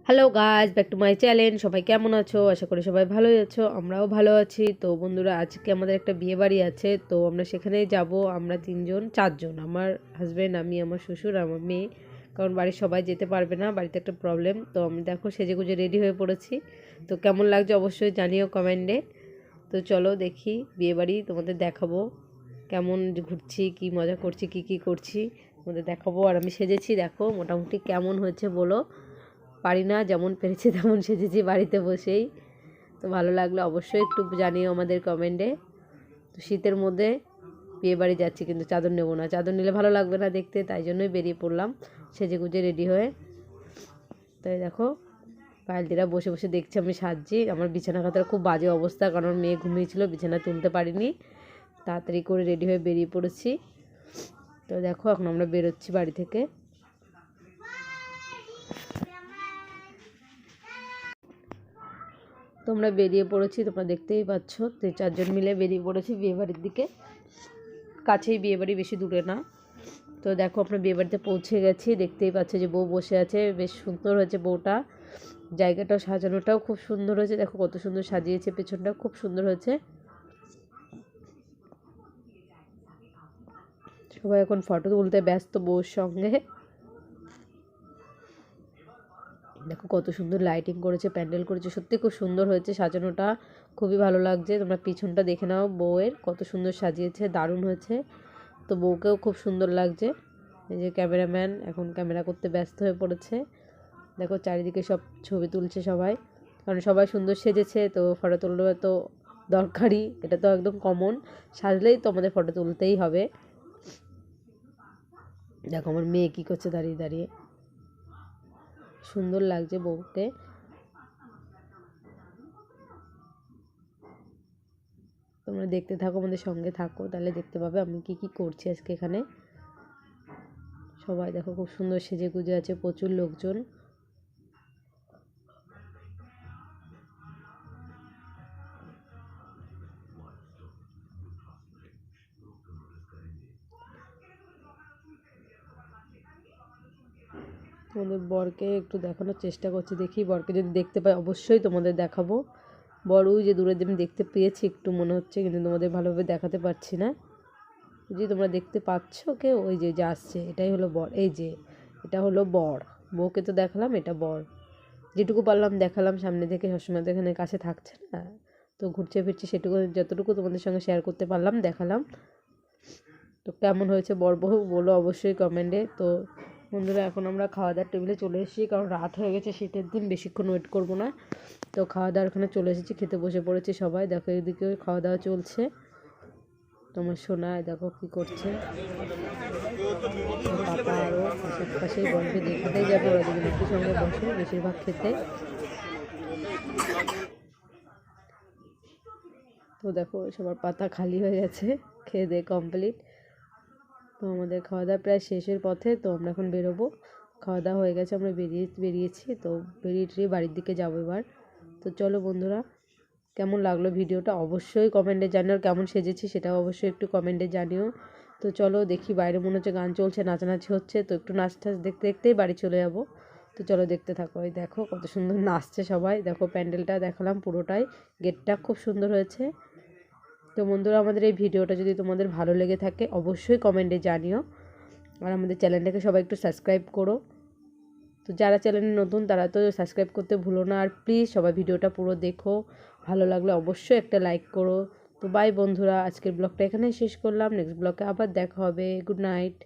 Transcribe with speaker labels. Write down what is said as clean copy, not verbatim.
Speaker 1: Hello guys, back to my channel. সবাই কেমন আছো? আশা করি সবাই ভালোই আছো, আমরাও ভালো আছি। তো বন্ধুরা, আজকে আমাদের একটা বিয়ে বাড়ি আছে, তো আমরা সেখানেই যাব। আমরা চারজন, আমার হাজব্যান্ড, আমি, আমার শ্বশুর, আমার মেয়ে। কারণ বাড়ির সবাই যেতে পারবে না, বাড়িতে একটা প্রবলেম। তো আমি দেখো সেজেগুজে রেডি হয়ে পড়েছি। তো কেমন লাগছে অবশ্যই জানিও কমেন্টে। তো চলো দেখি বিয়ে বাড়ি, তোমাদের দেখাবো কেমন ঘুরছি, কি মজা করছি, কি করছি তোমাদের দেখাবো। আর আমি সেজেছি, দেখো মোটামুটি কেমন হয়েছে বলো। পারি না, যেমন পেরেছি তেমন সেজেছি বাড়িতে বসেই। তো ভালো লাগলে অবশ্যই একটু জানিও আমাদের কমেন্টে। তো শীতের মধ্যে বিয়ে বাড়ি যাচ্ছি, কিন্তু চাদর নেবো না, চাদর নিলে ভালো লাগবে না দেখতে, তাই জন্যই বেরিয়ে পড়লাম সেজে গুজে রেডি হয়ে। তাই দেখো পায়েলদিরা বসে বসে দেখছি আমি সাজছি। আমার বিছানা খাতার খুব বাজে অবস্থা, কারণ মেয়ে ঘুমিয়েছিল, বিছানা তুলতে পারিনি। তাড়াতাড়ি করে রেডি হয়ে বেরিয়ে পড়েছি। তো দেখো এখন আমরা বেরোচ্ছি বাড়ি থেকে। তোমরা বেরিয়ে পড়েছি, তোমরা দেখতেই পাচ্ছ। তো চারজন মিলে বেরিয়ে পড়েছি বিয়েবাড়ির দিকে। কাছেই বিয়েবাড়ি, বেশি দূরে না। তো দেখো আমরা বিয়েবাড়িতে পৌঁছে গেছি, দেখতেই পাচ্ছ যে বউ বসে আছে, বেশ সুন্দর হয়েছে বউটা। জায়গাটাও সাজানোটাও খুব সুন্দর হয়েছে, দেখো কত সুন্দর সাজিয়েছে, পেছনটাও খুব সুন্দর হয়েছে। সবাই এখন ফটো তুলতে ব্যস্ত বউর সঙ্গে। দেখো কত সুন্দর লাইটিং করেছে, প্যান্ডেল করেছে, সত্যি খুব সুন্দর হয়েছে সাজানোটা, খুবই ভালো লাগছে। তোমরা পিছনটা দেখে নাও, বউয়ের কত সুন্দর সাজিয়েছে, দারুণ হয়েছে। তো বউকেও খুব সুন্দর লাগছে। এই যে ক্যামেরাম্যান এখন ক্যামেরা করতে ব্যস্ত হয়ে পড়েছে। দেখো চারিদিকে সব ছবি তুলছে সবাই, কারণ সবাই সুন্দর সেজেছে, তো ফটো তুলবে তো দরকারই, এটা তো একদম কমন, সাজলেই তো আমাদের ফটো তুলতেই হবে। দেখো আমার মেয়ে কী করছে দাঁড়িয়ে দাঁড়িয়ে, সুন্দর লাগছে বউকে। তোমরা দেখতে থাকো, আমাদের সঙ্গে থাকো, তাহলে দেখতে পাবে আমি কি করছি আজকে এখানে। সবাই দেখো খুব সুন্দর সেজে গুজে আছে, প্রচুর লোকজন। তোমাদের বরকে একটু দেখানোর চেষ্টা করছি, দেখি বরকে যদি দেখতে পাই অবশ্যই তোমাদের দেখাবো। বর ওই যে দূরে আমি দেখতে পেয়েছি একটু মনে হচ্ছে, কিন্তু তোমাদের ভালোভাবে দেখাতে পারছি না। যদি তোমরা দেখতে পাচ্ছ কেউ, ওই যে আসছে, এটাই হলো বর। এই যে এটা হলো বর, বউকে তো দেখালাম, এটা বর। যেটুকু পারলাম দেখালাম সামনে থেকে, সবসময় তো এখানে কাছে থাকছে না, তো ঘুরছে ফিরছি, সেটুকু যতটুকু তোমাদের সঙ্গে শেয়ার করতে পারলাম দেখালাম। তো কেমন হয়েছে বর বউ বলো অবশ্যই কমেন্টে। তো বন্ধুরা এখন আমরা খাওয়া দাওয়ার টেবিলে চলে এসেছি, কারণ রাত হয়ে গেছে, শীতের দিন বেশিক্ষণ ওয়েট করবো না। তো খাওয়া দাওয়ার এখানে চলে এসেছি, খেতে বসে পড়েছি সবাই। দেখো এদিকে খাওয়া দাওয়া চলছে। তোমার সোনায় দেখো কী করছে, পাপা আরও পাশেই বসে, যে খেতেই যাবে ওরা দুজন একটু সঙ্গে বসে বেশিরভাগ খেতে। তো দেখো সবার পাতা খালি হয়ে গেছে, খেয়ে দিয়ে কমপ্লিট। তো আমাদের খাওয়া দাওয়া প্রায় শেষের পথে, তো আমরা এখন বেরোবো। খাওয়া দাওয়া হয়ে গেছে, আমরা বেরিয়েছি, তো বেরিয়ে বাড়ির দিকে যাবো এবার। তো চলো বন্ধুরা, কেমন লাগলো ভিডিওটা অবশ্যই কমেন্টে জানিও, কেমন সেজেছি সেটাও অবশ্যই একটু কমেন্টে জানিও। তো চলো দেখি, বাইরে মনে হচ্ছে গান চলছে, নাচানাচি হচ্ছে, তো একটু নাচ টাচ দেখতে দেখতেই বাড়ি চলে যাবো। তো চলো দেখতে থাকো। এই দেখো কত সুন্দর নাচছে সবাই, দেখো প্যান্ডেলটা দেখালাম পুরোটাই, গেটটা খুব সুন্দর হয়েছে। তো বন্ধুরা, আমাদের এই ভিডিওটা যদি তোমাদের ভালো লেগে থাকে অবশ্যই কমেন্টে জানিও, আর আমাদের চ্যানেলটাকে সবাই একটু সাবস্ক্রাইব করো। তো যারা চ্যানেলে নতুন তারা তো সাবস্ক্রাইব করতে ভুলো না, আর প্লিজ সবাই ভিডিওটা পুরো দেখো, ভালো লাগলে অবশ্যই একটা লাইক করো। তো বাই বন্ধুরা, আজকের ব্লগটা এখানেই শেষ করলাম, নেক্সট ব্লগে আবার দেখা হবে। Good night.